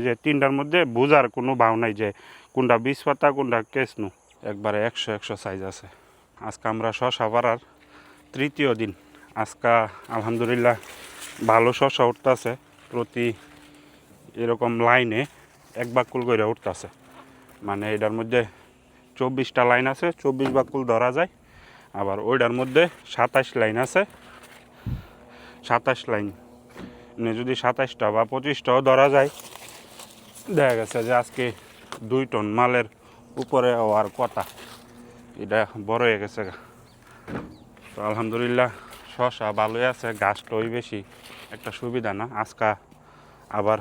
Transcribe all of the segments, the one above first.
যে তিনটার মধ্যে বোঝার কোনো ভাও নাই যে কোনটা 20 পাতা কোনটা কেসনু, একবারে 100 সাইজ আছে। আজকে আমরা শশা পাড়ার তৃতীয় দিন। আজকে আলহামদুলিল্লাহ ভালো শশা উঠতেছে, প্রতি এরকম লাইনে এক বাকুল করে উঠতেছে। মানে এটার মধ্যে 24টা লাইন আছে, 24 বাকুল ধরা যায়। আবার ওইটার মধ্যে 27 লাইন আছে, 27 লাইন যদি 27টা বা 25টাও ধরা যায়, দেখা গেছে যে আজকে 2 টন মালের উপরে হওয়ার কথা। এটা বড় হয়ে গেছে। তো আলহামদুলিল্লাহ শশা ভালোই আছে, গাছটাই বেশি একটা সুবিধা না। আজকে আবার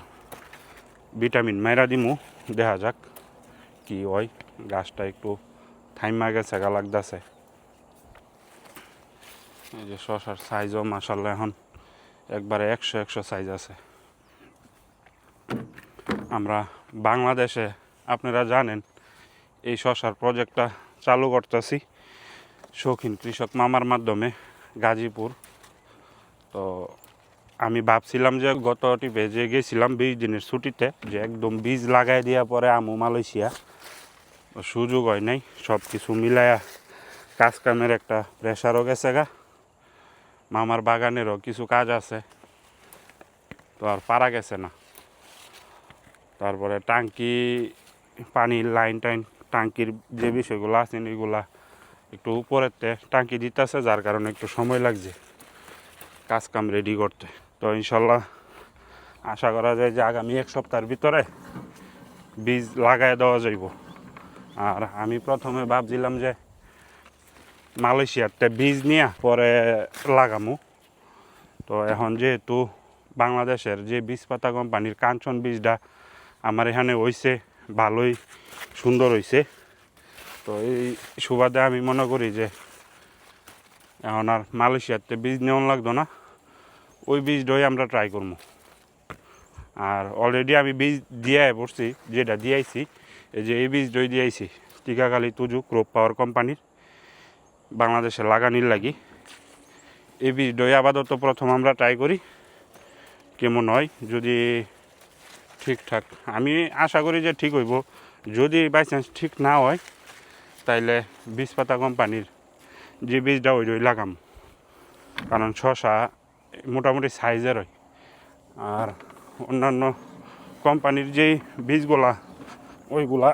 ভিটামিন মাইরা দিমু, দেখা যাক কি হয়। গাছটা একটু থাইমা গেছে গা লাগতেছে। এই যে শশার সাইজও মাশাআল্লাহ এখন একবারে 100 সাইজ আছে। আমরা বাংলাদেশে আপনারা জানেন এই শশার প্রজেক্টটা চালু করতেছি শৌখিন কৃষক মামার মাধ্যমে গাজীপুর। তো আমি ভাবছিলাম যে গত টিপে যে গেছিলাম 20 দিনের ছুটিতে, যে একদম বীজ লাগাই দেওয়া পরে আমু মালয়েশিয়া, সুযোগ হয় নাই। সব কিছু মিলায়া কাজ কামের একটা প্রেশারও গেছে গা, মামার বাগানেরও কিছু কাজ আছে, তো আর পারা গেছে না। তারপরে টাঙ্কি পানির লাইন টাইন টাঙ্কির যে বিষয়গুলো আছে এগুলা একটু উপরেতে টাঙ্কি দিতেছে, যার কারণে একটু সময় লাগছে কাজ কাম রেডি করতে। তো ইনশাল্লাহ আশা করা যায় যে আগামী 1 সপ্তাহের ভিতরে বীজ লাগাই দেওয়া যাইব। আর আমি প্রথমে ভাবছিলাম যে মালয়েশিয়াতে বীজ নিয়ে পরে লাগামো। তো এখন যেহেতু বাংলাদেশের যে বীজ পাতা কোম্পানির কাঞ্চন বীজটা আমার এখানে হয়েছে, ভালোই সুন্দর হয়েছে, তো এই সুবাদে আমি মনে করি যে এখন আর মালয়েশিয়াতে বীজ নেওয়া লাগতো না, ওই বীজটাই আমরা ট্রাই করবো। আর অলরেডি আমি বীজ দিয়ে পড়ছি, যেটা দিয়েছি এই যে এই বীজটাই দিয়েছি টিকাকালী তুজু ক্রপ পাওয়ার কোম্পানির, বাংলাদেশে লাগানির লাগি। এই বীজটাই আপাতত প্রথম আমরা ট্রাই করি কেমন হয়। যদি ঠিকঠাক, আমি আশা করি যে ঠিক হইব। যদি বাই চান্স ঠিক না হয় তাইলে বীজ পাতা কোম্পানির যে বীজটা ওইটাই লাগাম, কারণ শশা মোটামুটি সাইজের হয়। আর অন্যান্য কোম্পানির যেই বীজগুলা ওইগুলা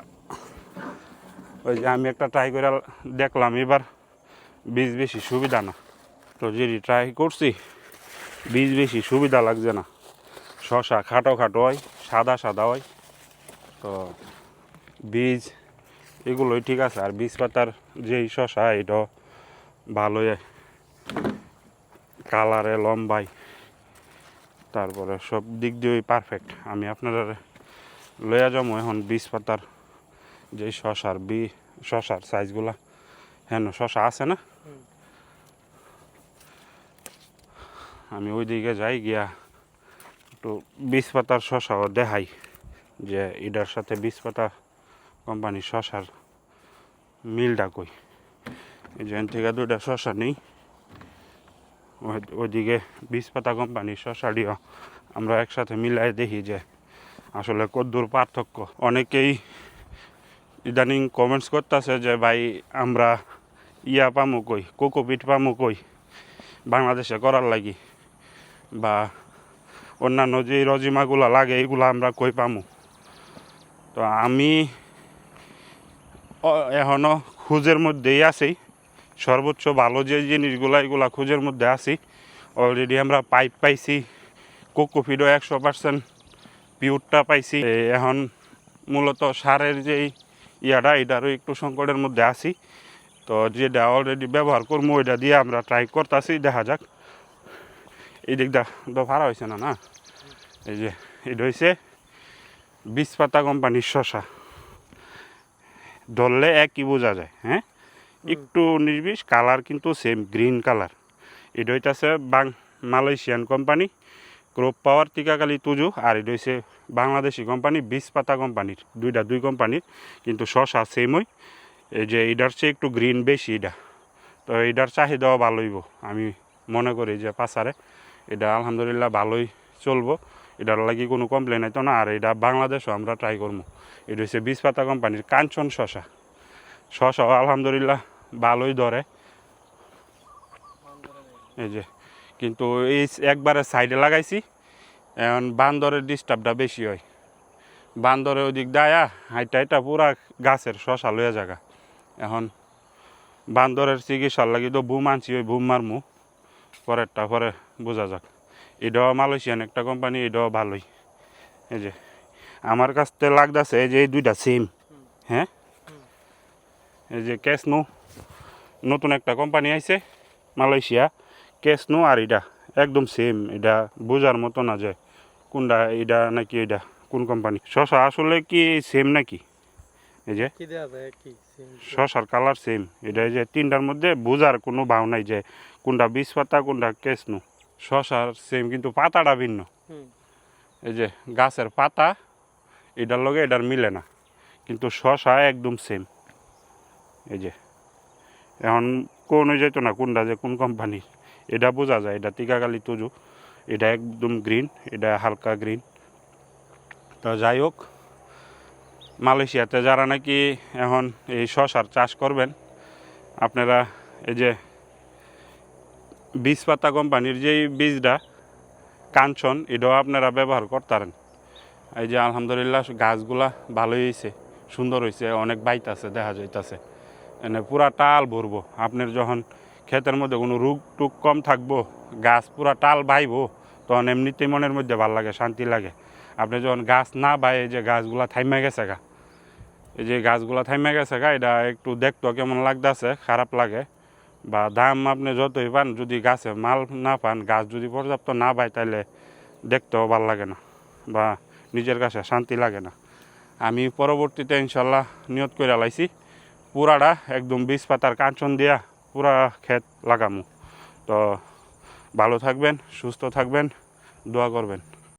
ওই যে আমি একটা ট্রাই করে দেখলাম, এবার বীজ বেশি সুবিধা না। তো যেটি ট্রাই করছি বীজ বেশি সুবিধা লাগছে না। শশা খাটো খাটো হয়, সাদা সাদা হয়, তো বীজ এগুলোই ঠিক আছে। আর বীজ পাতার যেই শশা এটা ভালোই কালারে লম্বাই, তারপরে সব দিক দিয়েই পারফেক্ট। আমি আপনারা লইয়া যাবো এখন বীজ পাতার যেই শশার সাইজগুলা। হ্যাঁ শশা আছে না, আমি ওই দিকে যাই, গিয়া একটু বীজ পাতার শশাও দেখাই যে এটার সাথে বীজ পাতা কোম্পানির শশার মিলটা কই। এই যে থেকে 2টা শশা নেই, ওইদিকে বীজ পাতা কোম্পানির শশাটিও আমরা একসাথে মিলাই দেখি যে আসলে কদ্দূর পার্থক্য। অনেকেই ইদানিং কমেন্টস করতেছে যে ভাই আমরা পামু কই, কোকোপিট পামু কই বাংলাদেশে করার লাগি, বা অন্যান্য যে রজিমাগুলো লাগে এইগুলো আমরা কই পামু। তো আমি এখনও খুঁজের মধ্যেই আছি, সর্বোচ্চ ভালো যে জিনিসগুলো এগুলা খুঁজের মধ্যে আছি। অলরেডি আমরা পাইপ পাইছি, কোকোপিটও 100% পিওরটা পাইছি। এখন মূলত সারের যেই এটারও একটু সংকটের মধ্যে আছি। তো যেটা অলরেডি ব্যবহার করবো ওইটা দিয়ে আমরা ট্রাই করতেছি, দেখা যাক। এই দিকটা তো ভাড়া হয়েছে না না, এই যে এটা হয়েছে বীজ পাতা কোম্পানির শশা, ধরলে একই বোঝা যায়। হ্যাঁ, একটু 19-20 কালার কিন্তু সেম গ্রিন কালার। এটা হইতেছে মালয়েশিয়ান কোম্পানি ক্রপ পাওয়ার টিকাকালী তুজু, আর এটা হচ্ছে বাংলাদেশি কোম্পানি বীজ পাতা কোম্পানির। দুই কোম্পানির কিন্তু শশা সেমই। এই যে এটার চেয়ে একটু গ্রিন বেশি এটা, তো এটার চাহিদাও ভালোইব। আমি মনে করি যে পাসারে এটা আলহামদুলিল্লাহ ভালোই চলবো। এটার লাগি কোনো কমপ্লেন আইতো না। আর এটা বাংলাদেশও আমরা ট্রাই করবো। এটা হচ্ছে 20 পাতা কোম্পানির কাঞ্চন শশা। শশাও আলহামদুলিল্লাহ ভালোই ধরে, এই যে। কিন্তু এই একবারে সাইডে লাগাইছি, এখন বান্দরের ডিস্টার্বটা বেশি হয়। বান্দরে ওদিক দায়া হাইটা পুরা গাছের শশা লইয়া জায়গা। এখন বান্দরের চিকিৎসার লাগি তো বুম আনছি, ওই বুম মারমু পরেরটা পরে বোঝা যাক। এটাও মালয়েশিয়ান একটা কোম্পানি, এটাও ভালোই। এই যে আমার কাছ থেকে লাগতেছে এই যে এই দুইটা সেম। হ্যাঁ, এই যে ক্যাসনো নতুন একটা কোম্পানি আইছে মালয়েশিয়া, ক্যাসনো আর এটা একদম সেম। এটা বোঝার মতো না যে কোনটা এটা নাকি এটা কোন কোম্পানি। শশা আসলে কি সেম নাকি? এই যে শশার কালার সেম। এটা এই যে তিনটার মধ্যে বোঝার কোনো ভাও নাই যে কোনটা 20 পাতা কোনটা ক্যাসনো। শশার সেম কিন্তু পাতাটা ভিন্ন। এই যে গাছের পাতা এটার লগে এটার মিলে না, কিন্তু শশা একদম সেম। এই যে এখন কোন যেত না কোনটা যে কোন কোম্পানি, এটা বোঝা যায়। এটা টিকাকালি তুজু, এটা একদম গ্রিন, এটা হালকা গ্রিন। তো যাই হোক, মালয়েশিয়াতে যারা নাকি এখন এই শশার চাষ করবেন, আপনারা এই যে 20 পাতা কোম্পানির যেই বীজটা কাঞ্চন, এটাও আপনারা ব্যবহার করতারেন। এই যে আলহামদুলিল্লাহ গাছগুলা ভালোই হয়েছে, সুন্দর হয়েছে, অনেক বাইতাছে, দেখা যাইতাছে। এনে পুরা টাল ভরবো। আপনার যখন ক্ষেতের মধ্যে কোনো রোগ টুক কম থাকবো, গাছ পুরা টাল বাইবো, তখন এমনিতেই মনের মধ্যে ভালো লাগে, শান্তি লাগে। আপনি যখন গাছ না বাই, এই যে গাছগুলা থাইমে গেছে গা, এই যে গাছগুলা থাইমে গেছে গা, এটা একটু দেখতো কেমন লাগতেছে, খারাপ লাগে। বা দাম আপনি যতই পান, যদি গাছে মাল না পান, গাছ যদি পর্যাপ্ত না পায়, তাহলে দেখতেও ভালো লাগে না বা নিজের কাছে শান্তি লাগে না। আমি পরবর্তীতে ইনশাল্লাহ নিয়ত করে লাইছি পুরাটা একদম 20 পাতার কাঞ্চন দিয়া পুরা ক্ষেত লাগামু। তো ভালো থাকবেন, সুস্থ থাকবেন, দোয়া করবেন।